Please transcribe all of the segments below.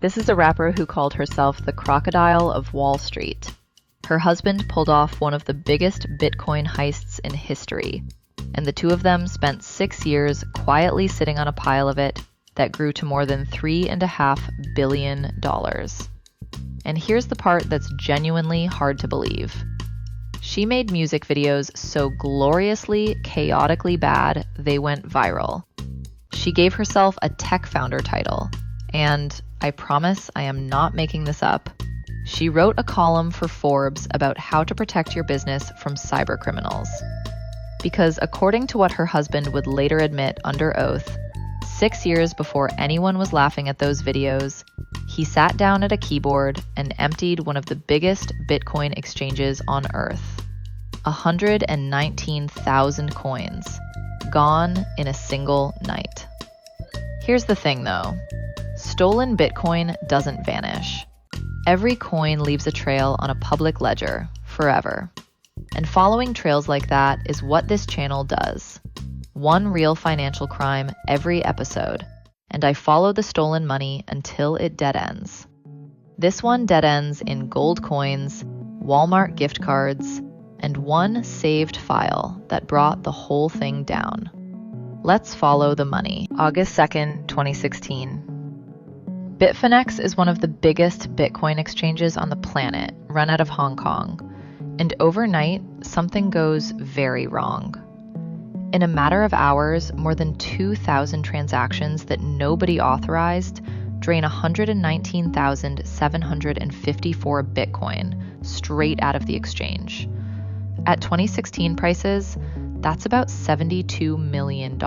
This is a rapper who called herself the Crocodile of Wall Street. Her husband pulled off one of the biggest Bitcoin heists in history, and the two of them spent 6 years quietly sitting on a pile of it that grew to more than $3.5 billion. And here's the part that's genuinely hard to believe. She made music videos so gloriously, chaotically bad, they went viral. She gave herself a tech founder title, and I promise I am not making this up. She wrote a column for Forbes about how to protect your business from cybercriminals. Because according to what her husband would later admit under oath, 6 years before anyone was laughing at those videos, he sat down at a keyboard and emptied one of the biggest Bitcoin exchanges on Earth. 119,000 coins, gone in a single night. Here's the thing though, stolen Bitcoin doesn't vanish. Every coin leaves a trail on a public ledger, forever. And following trails like that is what this channel does. One real financial crime every episode, and I follow the stolen money until it dead ends. This one dead ends in gold coins, Walmart gift cards, and one saved file that brought the whole thing down. Let's follow the money. August 2nd, 2016. Bitfinex is one of the biggest Bitcoin exchanges on the planet, run out of Hong Kong. And overnight, something goes very wrong. In a matter of hours, more than 2,000 transactions that nobody authorized drain 119,754 Bitcoin straight out of the exchange. At 2016 prices, that's about $72 million.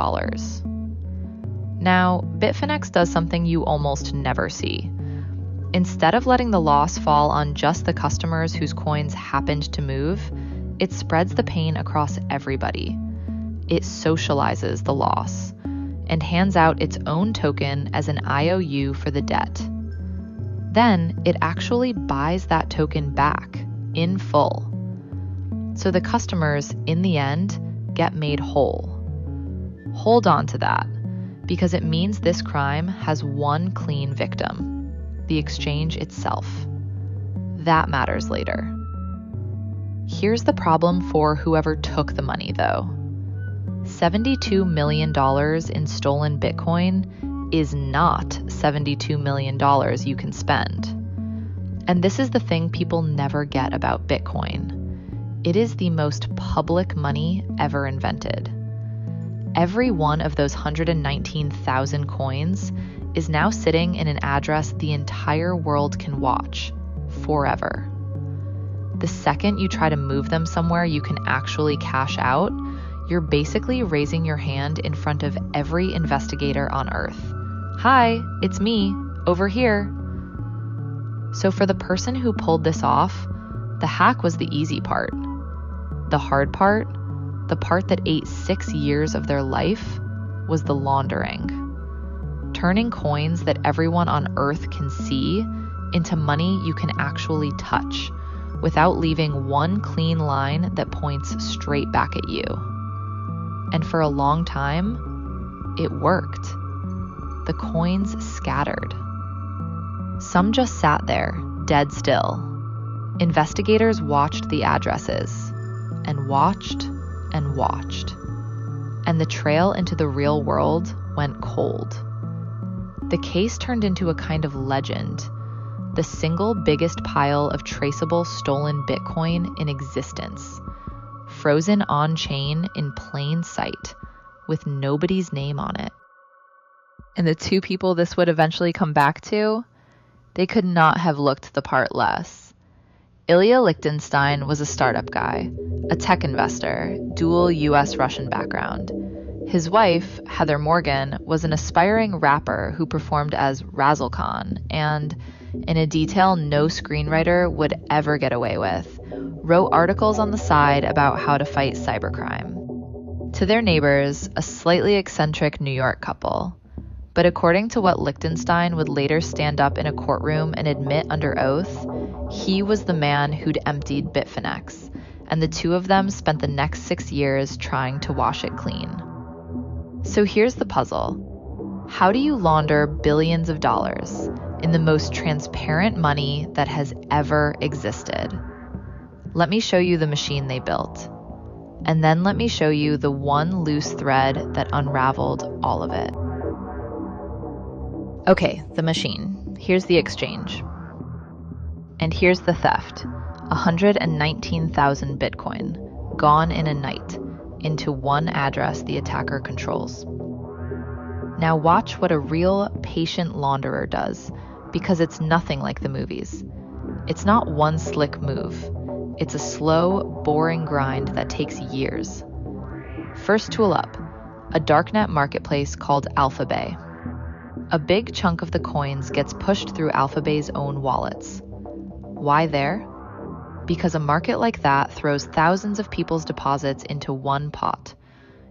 Now, Bitfinex does something you almost never see. Instead of letting the loss fall on just the customers whose coins happened to move, it spreads the pain across everybody. It socializes the loss and hands out its own token as an IOU for the debt. Then it actually buys that token back in full. So the customers, in the end, get made whole. Hold on to that, because it means this crime has one clean victim, the exchange itself. That matters later. Here's the problem for whoever took the money, though. $72 million in stolen Bitcoin is not $72 million you can spend. And this is the thing people never get about Bitcoin. It is the most public money ever invented. Every one of those 119,000 coins is now sitting in an address the entire world can watch, forever. The second you try to move them somewhere you can actually cash out, you're basically raising your hand in front of every investigator on Earth. Hi, it's me, over here. So for the person who pulled this off, the hack was the easy part. The hard part, the part that ate 6 years of their life, was the laundering. Turning coins that everyone on Earth can see into money you can actually touch, without leaving one clean line that points straight back at you. And for a long time, it worked. The coins scattered. Some just sat there, dead still. Investigators watched the addresses, and watched and watched. And the trail into the real world went cold. The case turned into a kind of legend, the single biggest pile of traceable stolen Bitcoin in existence, frozen on-chain in plain sight, with nobody's name on it. And the two people this would eventually come back to, they could not have looked the part less. Ilya Lichtenstein was a startup guy, a tech investor, dual US-Russian background. His wife, Heather Morgan, was an aspiring rapper who performed as Razzlekhan and, in a detail no screenwriter would ever get away with, wrote articles on the side about how to fight cybercrime. To their neighbors, a slightly eccentric New York couple. But according to what Lichtenstein would later stand up in a courtroom and admit under oath, he was the man who'd emptied Bitfinex, and the two of them spent the next 6 years trying to wash it clean. So here's the puzzle. How do you launder billions of dollars? in the most transparent money that has ever existed. Let me show you the machine they built. And then let me show you the one loose thread that unraveled all of it. Okay, the machine. Here's the exchange. And here's the theft. 119,000 Bitcoin, gone in a night, into one address the attacker controls. Now watch what a real patient launderer does, because it's nothing like the movies. It's not one slick move. It's a slow, boring grind that takes years. First tool up, a darknet marketplace called Alphabay. A big chunk of the coins gets pushed through Alphabay's own wallets. Why there? Because a market like that throws thousands of people's deposits into one pot.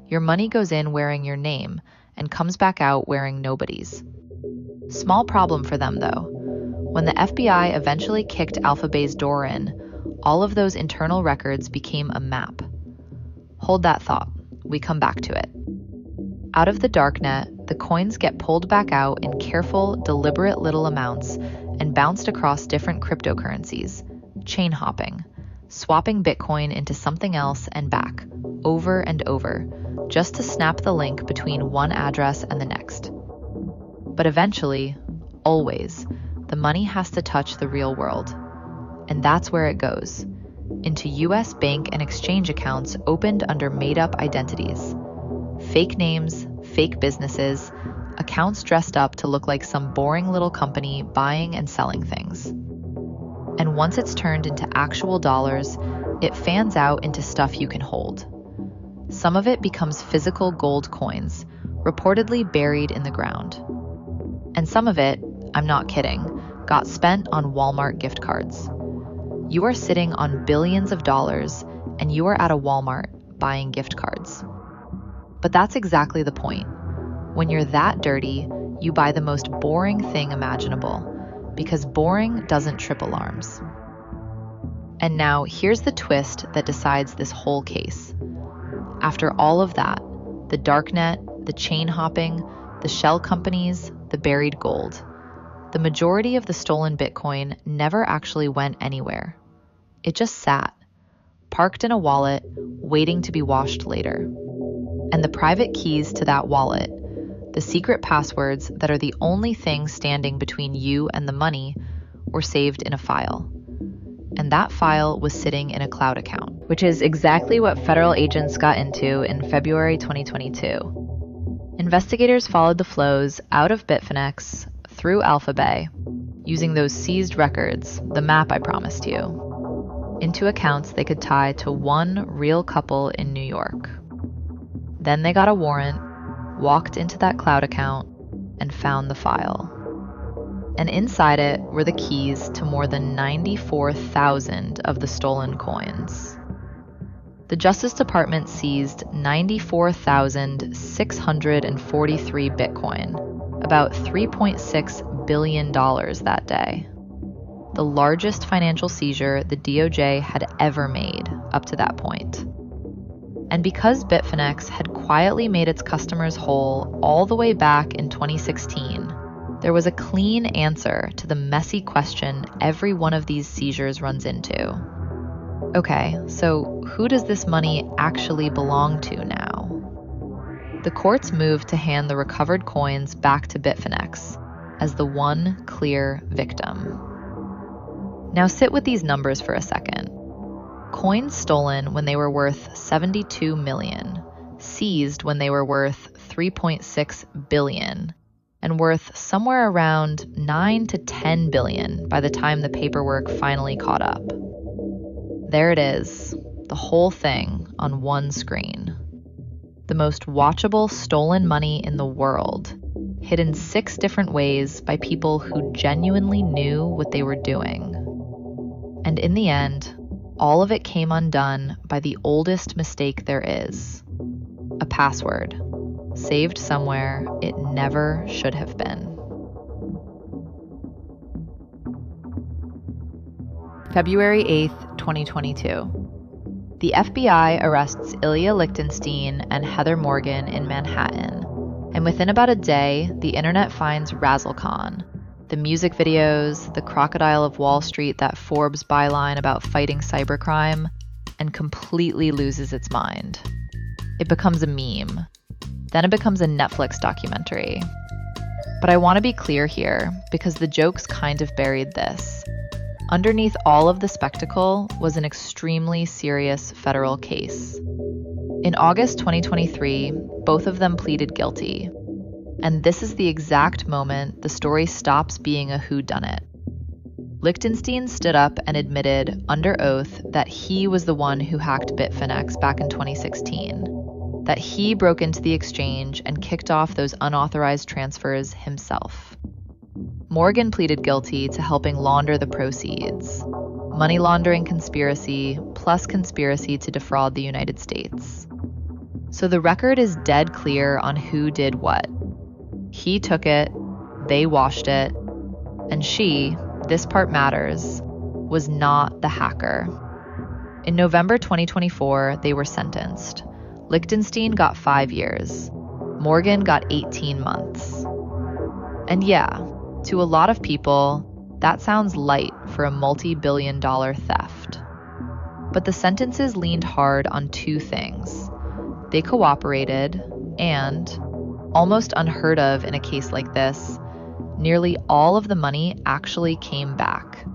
Your money goes in wearing your name and comes back out wearing nobody's. Small problem for them though. When the FBI eventually kicked Alphabay's door in, all of those internal records became a map. Hold that thought. We come back to it. Out of the darknet, the coins get pulled back out in careful, deliberate little amounts and bounced across different cryptocurrencies, chain hopping, swapping Bitcoin into something else and back, over and over, just to snap the link between one address and the next. But eventually, always, the money has to touch the real world. And that's where it goes, into US bank and exchange accounts opened under made-up identities. Fake names, fake businesses, accounts dressed up to look like some boring little company buying and selling things. And once it's turned into actual dollars, it fans out into stuff you can hold. Some of it becomes physical gold coins, reportedly buried in the ground. And some of it, I'm not kidding, got spent on Walmart gift cards. You are sitting on billions of dollars, and you are at a Walmart buying gift cards. But that's exactly the point. When you're that dirty, you buy the most boring thing imaginable, because boring doesn't trip alarms. And now here's the twist that decides this whole case. After all of that, the darknet, the chain hopping, the shell companies, the buried gold, the majority of the stolen Bitcoin never actually went anywhere. It just sat, parked in a wallet, waiting to be washed later. And the private keys to that wallet, the secret passwords that are the only thing standing between you and the money, were saved in a file. And that file was sitting in a cloud account, which is exactly what federal agents got into in February 2022. Investigators followed the flows out of Bitfinex through Alphabay, using those seized records, the map I promised you, into accounts they could tie to one real couple in New York. Then they got a warrant, walked into that cloud account, and found the file. And inside it were the keys to more than 94,000 of the stolen coins. The Justice Department seized 94,643 Bitcoin, about $3.6 billion that day. The largest financial seizure the DOJ had ever made up to that point. And because Bitfinex had quietly made its customers whole all the way back in 2016, there was a clean answer to the messy question every one of these seizures runs into. Okay, so who does this money actually belong to now? The courts moved to hand the recovered coins back to Bitfinex as the one clear victim. Now sit with these numbers for a second. Coins stolen when they were worth 72 million, seized when they were worth 3.6 billion, and worth somewhere around 9 to 10 billion by the time the paperwork finally caught up. There it is, the whole thing on one screen. The most watchable stolen money in the world, hidden 6 different ways by people who genuinely knew what they were doing. And in the end, all of it came undone by the oldest mistake there is: a password, saved somewhere it never should have been. February 8th, 2022. The FBI arrests Ilya Lichtenstein and Heather Morgan in Manhattan, and within about a day, the internet finds Razzlekhan, The music videos, the Crocodile of Wall Street, that Forbes byline about fighting cybercrime, and completely loses its mind. It becomes a meme. Then it becomes a Netflix documentary. But I want to be clear here, because the jokes kind of buried this. Underneath all of the spectacle was an extremely serious federal case. In August 2023, both of them pleaded guilty. And this is the exact moment the story stops being a whodunit. Lichtenstein stood up and admitted under oath that he was the one who hacked Bitfinex back in 2016, that he broke into the exchange and kicked off those unauthorized transfers himself. Morgan pleaded guilty to helping launder the proceeds, money laundering conspiracy plus conspiracy to defraud the United States. So the record is dead clear on who did what. He took it, they washed it, and she, this part matters, was not the hacker. In November 2024, they were sentenced. Lichtenstein got 5 years. Morgan got 18 months. And yeah, to a lot of people, that sounds light for a multi-billion-dollar theft. But the sentences leaned hard on two things. They cooperated, and, almost unheard of in a case like this, nearly all of the money actually came back.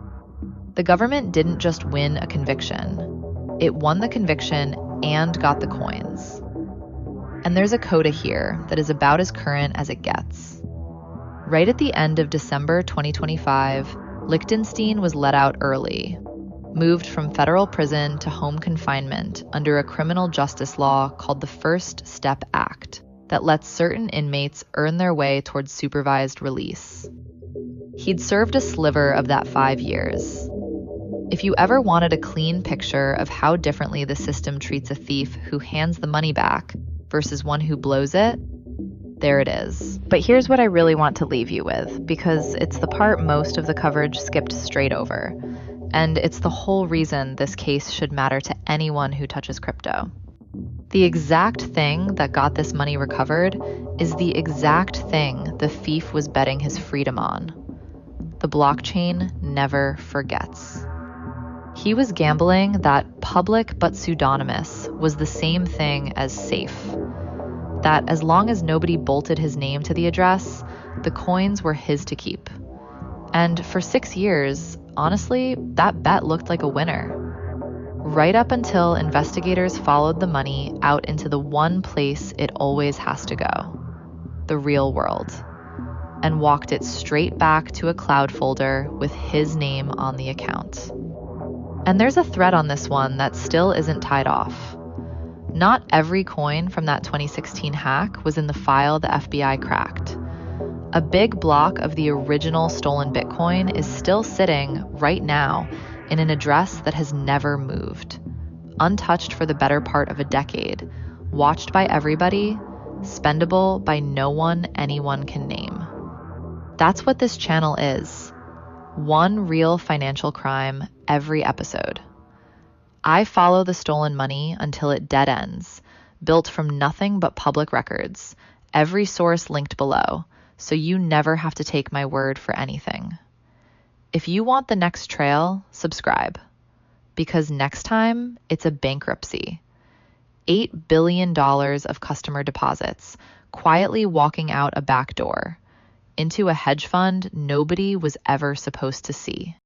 The government didn't just win a conviction. It won the conviction and got the coins. And there's a coda here that is about as current as it gets. Right at the end of December 2025, Lichtenstein was let out early, moved from federal prison to home confinement under a criminal justice law called the First Step Act that lets certain inmates earn their way towards supervised release. He'd served a sliver of that 5 years. If you ever wanted a clean picture of how differently the system treats a thief who hands the money back versus one who blows it, there it is. But here's what I really want to leave you with, because it's the part most of the coverage skipped straight over. And it's the whole reason this case should matter to anyone who touches crypto. The exact thing that got this money recovered is the exact thing the thief was betting his freedom on. The blockchain never forgets. He was gambling that public but pseudonymous was the same thing as safe. That as long as nobody bolted his name to the address, the coins were his to keep. And for 6 years, honestly, that bet looked like a winner. Right up until investigators followed the money out into the one place it always has to go, the real world, and walked it straight back to a cloud folder with his name on the account. And there's a thread on this one that still isn't tied off. Not every coin from that 2016 hack was in the file the FBI cracked. A big block of the original stolen Bitcoin is still sitting right now in an address that has never moved, untouched for the better part of a decade, watched by everybody, spendable by no one anyone can name. That's what this channel is. One real financial crime every episode. I follow the stolen money until it dead ends, built from nothing but public records, every source linked below, so you never have to take my word for anything. If you want the next trail, subscribe. Because next time, it's a bankruptcy. $8 billion of customer deposits, quietly walking out a back door, into a hedge fund nobody was ever supposed to see.